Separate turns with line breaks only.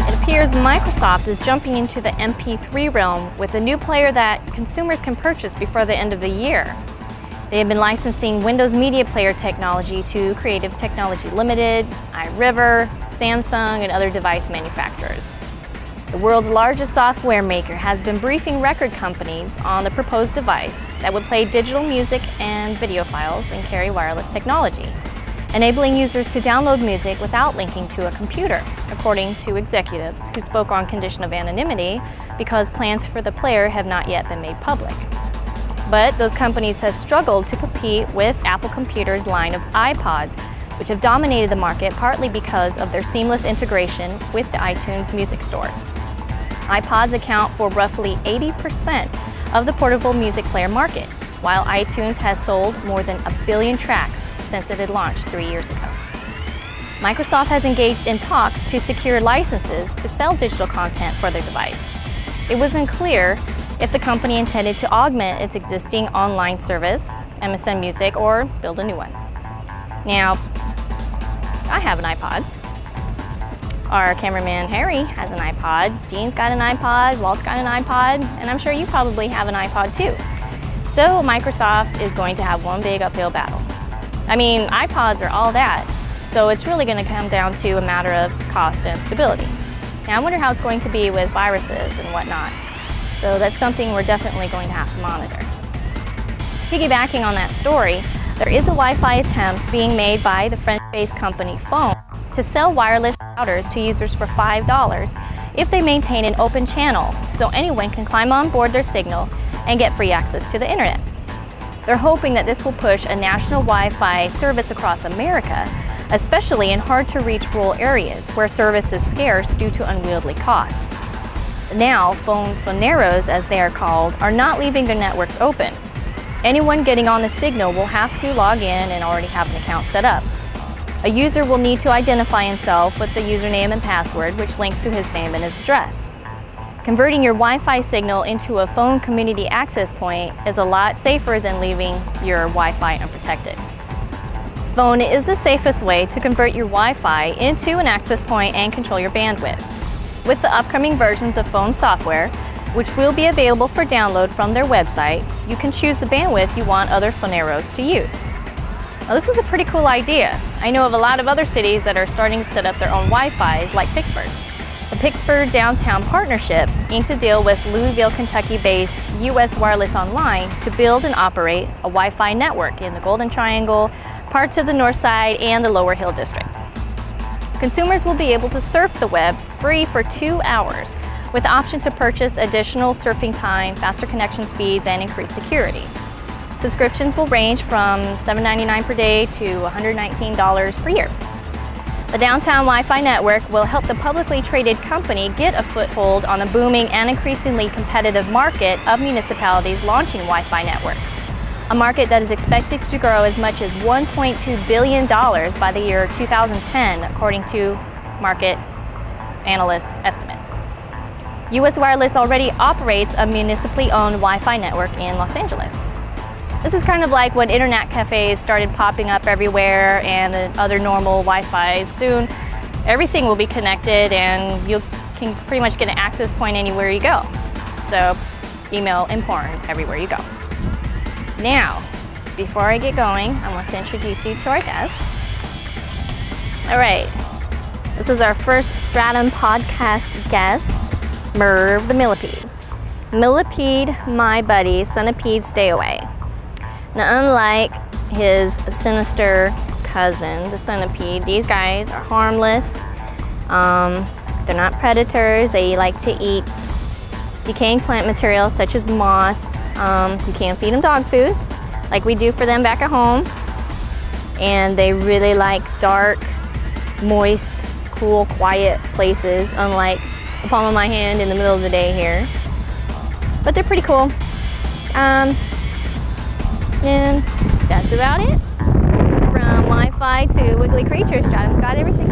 It appears Microsoft is jumping into the MP3 realm with a new player that consumers can purchase before the end of the year. They have been licensing Windows Media Player technology to Creative Technology Limited, iRiver, Samsung, and other device manufacturers. The world's largest software maker has been briefing record companies on the proposed device that would play digital music and video files and carry wireless technology, enabling users to download music without linking to a computer, according to executives who spoke on condition of anonymity because plans for the player have not yet been made public. But those companies have struggled to compete with Apple Computer's line of iPods, which have dominated the market partly because of their seamless integration with the iTunes Music Store. iPods account for roughly 80% of the portable music player market, while iTunes has sold more than 1 billion tracks since it had launched 3 years ago. Microsoft has engaged in talks to secure licenses to sell digital content for their device. It was unclear if the company intended to augment its existing online service, MSN Music, or build a new one. Now, I have an iPod. Our cameraman Harry has an iPod, Jean's got an iPod, Walt's got an iPod, and I'm sure you probably have an iPod too. So Microsoft is going to have one big uphill battle. I mean, iPods are all that, so it's really going to come down to a matter of cost and stability. Now I wonder how it's going to be with viruses and whatnot. So that's something we're definitely going to have to monitor. Piggybacking on that story, there is a Wi-Fi attempt being made by the French-based company Phone to sell wireless routers to users for $5 if they maintain an open channel so anyone can climb on board their signal and get free access to the internet. They're hoping that this will push a national Wi-Fi service across America, especially in hard-to-reach rural areas where service is scarce due to unwieldy costs. Now, phoneros, as they are called, are not leaving their networks open. Anyone getting on the signal will have to log in and already have an account set up. A user will need to identify himself with the username and password, which links to his name and his address. Converting your Wi-Fi signal into a phone community access point is a lot safer than leaving your Wi-Fi unprotected. Phone is the safest way to convert your Wi-Fi into an access point and control your bandwidth. With the upcoming versions of Phone software, which will be available for download from their website, you can choose the bandwidth you want other phoneros to use. Now this is a pretty cool idea. I know of a lot of other cities that are starting to set up their own Wi-Fis, like Pittsburgh. The Pittsburgh Downtown Partnership inked a deal with Louisville, Kentucky-based US Wireless Online to build and operate a Wi-Fi network in the Golden Triangle, parts of the North Side, and the Lower Hill District. Consumers will be able to surf the web free for 2 hours, with the option to purchase additional surfing time, faster connection speeds, and increased security. Subscriptions will range from $7.99 per day to $119 per year. The Downtown Wi-Fi network will help the publicly traded company get a foothold on a booming and increasingly competitive market of municipalities launching Wi-Fi networks, a market that is expected to grow as much as $1.2 billion by the year 2010, according to market analyst estimates. US Wireless already operates a municipally owned Wi-Fi network in Los Angeles. This is kind of like when internet cafes started popping up everywhere and the other normal Wi-Fis. Soon, everything will be connected and you can pretty much get an access point anywhere you go. So, email and porn everywhere you go. Now, before I get going, I want to introduce you to our guests. All right, this is our first Stratum podcast guest, Merv the Millipede. Millipede, my buddy, centipede, stay away. Now, unlike his sinister cousin, the centipede, these guys are harmless. They're not predators. They like to eat decaying plant material such as moss. You can feed them dog food, like we do for them back at home. And they really like dark, moist, cool, quiet places, unlike the palm of my hand in the middle of the day here. But they're pretty cool. And that's about it. From Wi-Fi to wiggly creatures, Stratum's got everything.